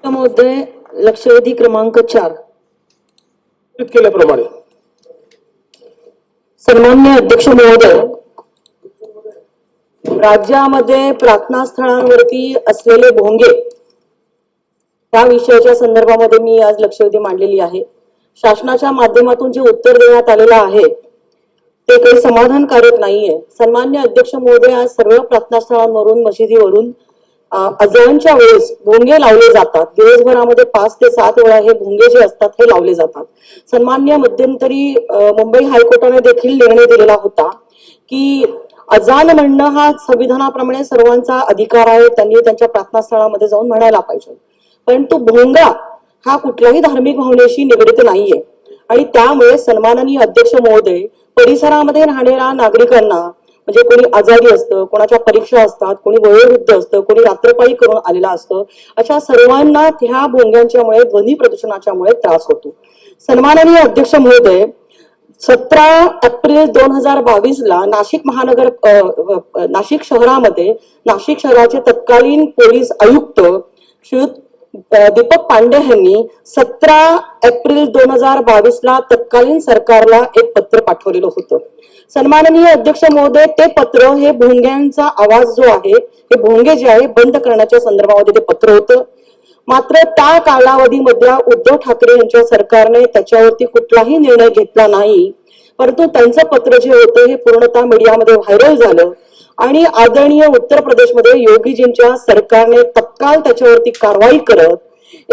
महोदय, लक्षवेधी क्रमांक 4 केल्याप्रमाणे सन्मान्य अध्यक्ष महोदय, राज्यामध्ये प्रार्थना स्थळांवरती असलेले भोंगे त्या विषयाच्या संदर्भामध्ये मी आज लक्षवेधी मांडलेली आहे. शासनाच्या माध्यमातून जे उत्तर देण्यात आलेलं आहे ते काही समाधानकारक नाहीये. सन्मान्य अध्यक्ष महोदय, आज सर्व प्रार्थना स्थळांवरून मशिदीवरून अजानच्या वेळेस भोंगे लावले जातात. दिवसभरामध्ये 5 ते 7 वेळा हे भोंगे जे असतात हे लावले जातात. सन्मान्य मध्यंतरी मुंबई हायकोर्टाने देखील निर्णय दिलेला होता की अजान म्हणणं हा संविधानाप्रमाणे सर्वांचा अधिकार आहे, त्यांनी त्यांच्या प्रार्थना स्थळामध्ये जाऊन म्हणायला पाहिजे. परंतु भोंगा हा कुठल्याही धार्मिक भावनेशी निगडित नाहीये आणि त्यामुळे सन्माननीय अध्यक्ष महोदय, परिसरामध्ये राहणाऱ्या नागरिकांना म्हणजे कोणी आजारी असतं, कोणाच्या परीक्षा असतात, कोणी वयोवृद्ध असतं, कोणी रात्रपाळी करून आलेला असतं, अशा सर्वांना ह्या भोंग्यांच्यामुळे ध्वनी प्रदूषणाच्यामुळे त्रास होतो. सन्माननीय अध्यक्ष महोदय, 17 एप्रिल 2022 ला नाशिक शहरामध्ये नाशिक शहराचे तत्कालीन पोलीस आयुक्त श्री दीपक पांडे यांनी 17 एप्रिल 2022 ला तत्कालीन सरकारला एक पत्र पाठवलेलं होतं. सन्माननीय अध्यक्ष महोदय, ते पत्र हे भोंग्यांचा आवाज जो आहे, हे भोंगे जे आहे बंद करण्याच्या संदर्भामध्ये ते पत्र होतं. मात्र त्या कालावधीमधल्या उद्धव ठाकरे यांच्या सरकारने त्याच्यावरती कुठलाही निर्णय घेतला नाही. परंतु त्यांचं पत्र जे होतं हे पूर्णतः मीडियामध्ये व्हायरल झालं आणि आदरणीय उत्तर प्रदेशमध्ये योगीजींच्या सरकारने तत्काळ त्याच्यावरती कारवाई करत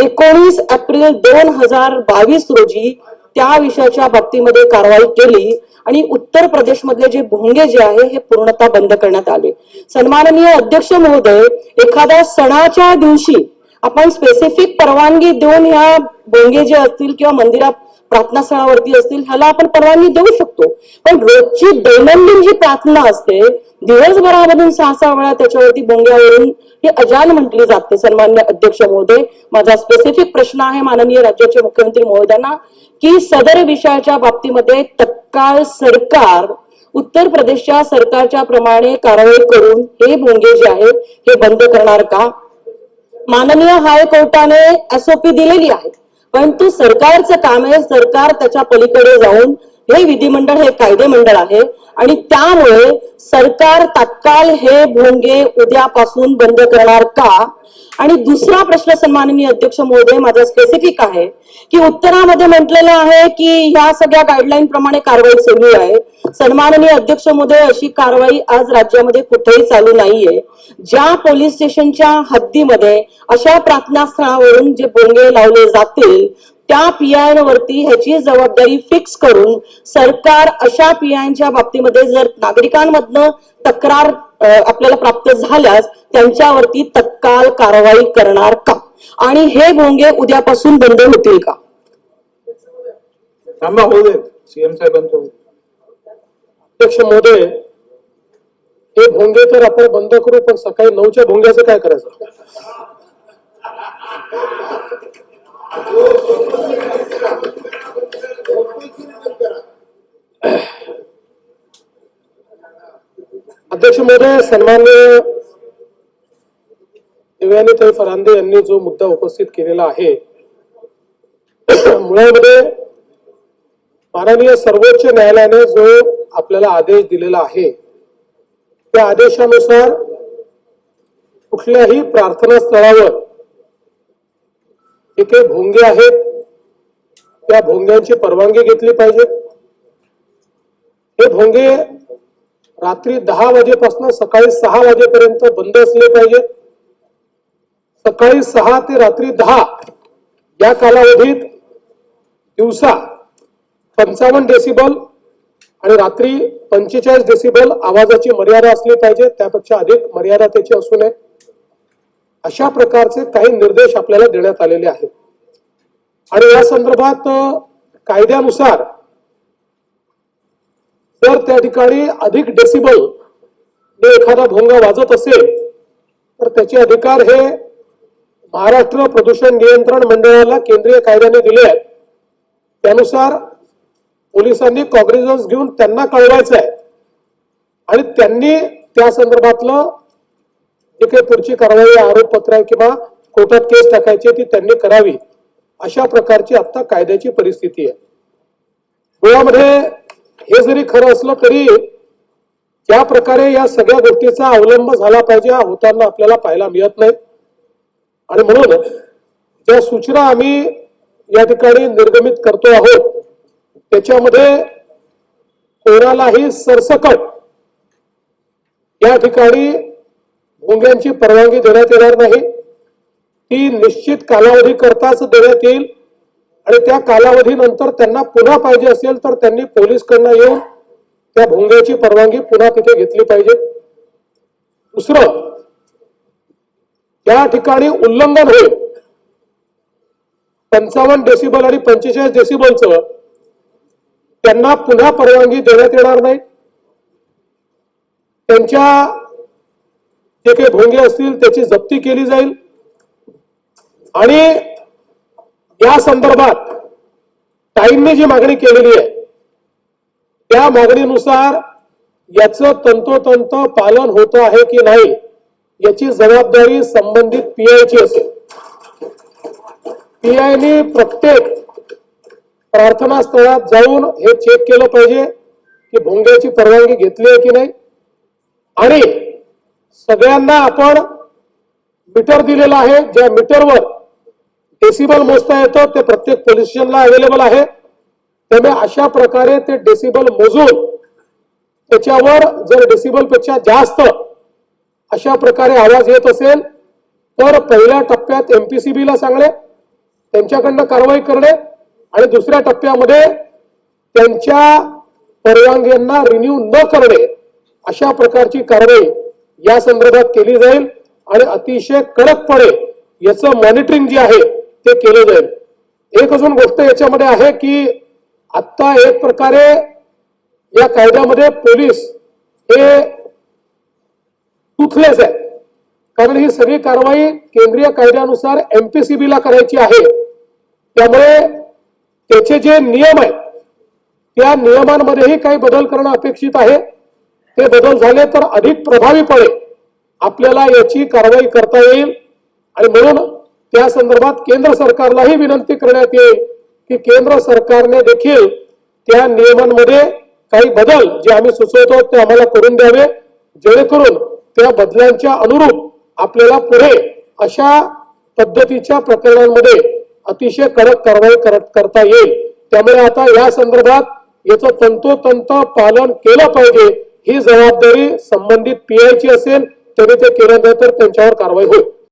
19 एप्रिल 2022 रोजी त्या विषयाच्या बाबतीमध्ये कारवाई केली आणि उत्तर प्रदेशमधले जे भोंगे जे आहे हे पूर्णतः बंद करण्यात आले. सन्माननीय अध्यक्ष महोदय, एखाद्या सणाच्या दिवशी आपण स्पेसिफिक परवानगी देऊन ह्या भोंगे जे असतील किंवा मंदिरात प्रार्थना स्थळावरती असतील ह्याला आपण परवानगी देऊ शकतो, पण रोजची दैनंदिन जी प्रार्थना असते दिवसभरामधून 6-6 वेळा त्याच्यावरती भोंग्यावरून ही अजान म्हटली जाते. सन्मान्य अध्यक्ष महोदय, माझा स्पेसिफिक प्रश्न आहे माननीय राज्याचे मुख्यमंत्री महोदयांना की सदर विषयाच्या बाबतीमध्ये तत्काळ सरकार उत्तर प्रदेशच्या सरकारच्या प्रमाणे कारवाई करून हे भोंगे जे आहे हे बंद करणार का? माननीय हायकोर्टाने SOP दिलेली आहे, परंतु सरकारचं काम आहे, सरकार त्याच्या पलीकडे जाऊन हे विधिमंडळ हे कायदेमंडळ आहे आणि त्यामुळे सरकार तात्काळ हे भोंगे उद्यापासून बंद करणार का? आणि दुसरा प्रश्न सन्माननीय अध्यक्ष महोदय माझा स्पेसिफिक आहे की उत्तरामध्ये म्हटलेलं आहे की ह्या सगळ्या गाईडलाईन प्रमाणे कारवाई सुरू आहे. सन्माननीय अध्यक्ष महोदय, अशी कारवाई आज राज्यामध्ये कुठेही चालू नाहीये. ज्या पोलीस स्टेशनच्या हद्दीमध्ये अशा प्रार्थना स्थळावरून जे भोंगे लावले जातील त्या PIवरती ह्याची जबाबदारी फिक्स करून सरकार अशा PIच्या बाबतीमध्ये जर नागरिकांमधनं तक्रार आपल्याला प्राप्त झाल्यास त्यांच्यावरती तत्काळ कारवाई करणार का? आणि हे भोंगे उद्यापासून बंद होतील का? सीएम साहेबांचं अध्यक्ष महोदय, हे भोंगे तर आपण बंद करू, पण सकाळी 9च्या भोंग्याचं काय करायचं? अध्यक्ष महोदय, सन्माननीय देवयानीताई फरांदे यांनी जो मुद्दा उपस्थित केलेला आहे मुळामध्ये माननीय सर्वोच्च न्यायालयाने जो आपल्याला आदेश दिलेला आहे त्या आदेशानुसार कुठल्याही प्रार्थना स्थळावर जे काही भोंगे आहेत त्या भोंग्यांची परवानगी घेतली पाहिजे. हे भोंगे रात्री 10 वाजेपासून सकाळी 6 वाजेपर्यंत बंद असले पाहिजे. सकाळी 6 ते रात्री 10 या कालावधीत दिवसा 55 डेसिबल आणि रात्री 45 डेसिबल आवाजाची मर्यादा असली पाहिजे, त्यापेक्षा अधिक मर्यादा त्याची असू नये. अशा प्रकारचे काही निर्देश आपल्याला देण्यात आलेले आहेत आणि या संदर्भात कायद्यानुसार जर त्या ठिकाणी अधिक डेसिबल एखादा भोंगा वाजत असेल तर त्याचे अधिकार हे महाराष्ट्र प्रदूषण नियंत्रण मंडळाला केंद्रीय कायद्याने दिले आहेत. त्यानुसार पोलिसांनी कॉग्निझन्स घेऊन त्यांना कळवायचं आहे आणि त्यांनी त्या संदर्भातलं जे काही पुढची कारवाई आरोपपत्र आहे किंवा कोर्टात केस टाकायची ती त्यांनी करावी, अशा प्रकारची आता कायद्याची परिस्थिती आहे. मुळामध्ये हे जरी खरं असलं तरी ज्या प्रकारे या सगळ्या गोष्टीचा अवलंब झाला पाहिजे हा होताना आपल्याला पाहायला मिळत नाही. आणि म्हणून ज्या सूचना आम्ही या ठिकाणी निर्गमित करतो आहोत त्याच्यामध्ये कोणालाही सरसकट या ठिकाणी भोंग्यांची परवानगी देण्यात येणार नाही. ती निश्चित कालावधी करताच देण्यात येईल आणि त्या कालावधीनंतर त्यांना पुन्हा पाहिजे असेल तर त्यांनी पोलीसकडनं येऊन त्या भोंग्याची परवानगी पुन्हा तिथे घेतली पाहिजे. दुसरं, त्या ठिकाणी उल्लंघन होईल 55 डेसिबल आणि 45 डेसिबलचं त्यांना पुन्हा परवानगी देण्यात येणार नाही. त्यांच्या जे काही भोंगे असतील त्याची जप्ती केली जाईल आणि या संदर्भात टाईमने जी मागणी केलेली आहे त्या मागणीनुसार याचं तंतोतंत पालन होत आहे की नाही याची जबाबदारी संबंधित पीआयची असेल. पीआयने प्रत्येक प्रार्थना स्थळात जाऊन हे चेक केलं पाहिजे की भोंग्याची परवानगी घेतली आहे की नाही. आणि सगळ्यांना आपण मीटर दिलेला आहे, ज्या मीटरवर डेसिबल मोजता येतं ते प्रत्येक पोलीस स्टेशनला अवेलेबल आहे. त्यामुळे अशा प्रकारे ते डेसिबल मोजून त्याच्यावर जर डेसिबल पेक्षा जास्त अशा प्रकारे आवाज येत असेल तर पहिल्या टप्प्यात एमपीसीबीला सांगणे, त्यांच्याकडनं कारवाई करणे आणि दुसऱ्या टप्प्यामध्ये त्यांच्या परवानग्यांना रिन्यू न करणे अशा प्रकारची कारवाई या संदर्भात केली जाईल आणि अतिशय कडकपणे याचं मॉनिटरिंग जे आहे ते केलं जाईल. एक अजून गोष्ट याच्यामध्ये आहे की आता एक प्रकारे या कायद्यामध्ये पोलीस हे टूथलेस आहे, कारण ही सगळी कारवाई केंद्रीय कायद्यानुसार एमपीसीबीला करायची आहे. त्यामुळे त्याचे जे नियम आहेत त्या नियमांमध्येही काही बदल करणं अपेक्षित आहे. ते बदल झाले तर अधिक प्रभावीपणे आपल्याला याची कारवाई करता येईल आणि म्हणून त्या संदर्भात केंद्र सरकारलाही विनंती करण्यात येईल की केंद्र सरकारने देखील त्या नियमांमध्ये काही बदल जे आम्ही सुचवतो ते आम्हाला करून द्यावे, जेणेकरून त्या बदलांच्या अनुरूप आपल्याला पुढे अशा पद्धतीच्या प्रकरणांमध्ये अतिशय कडक कारवाई करता येईल. त्यामुळे आता या संदर्भात याचं तंतोतंत पालन केलं पाहिजे. ही जबाबदारी संबंधित पीआयची असेल, त्यांनी ते केलं नाही तर त्यांच्यावर कारवाई होईल.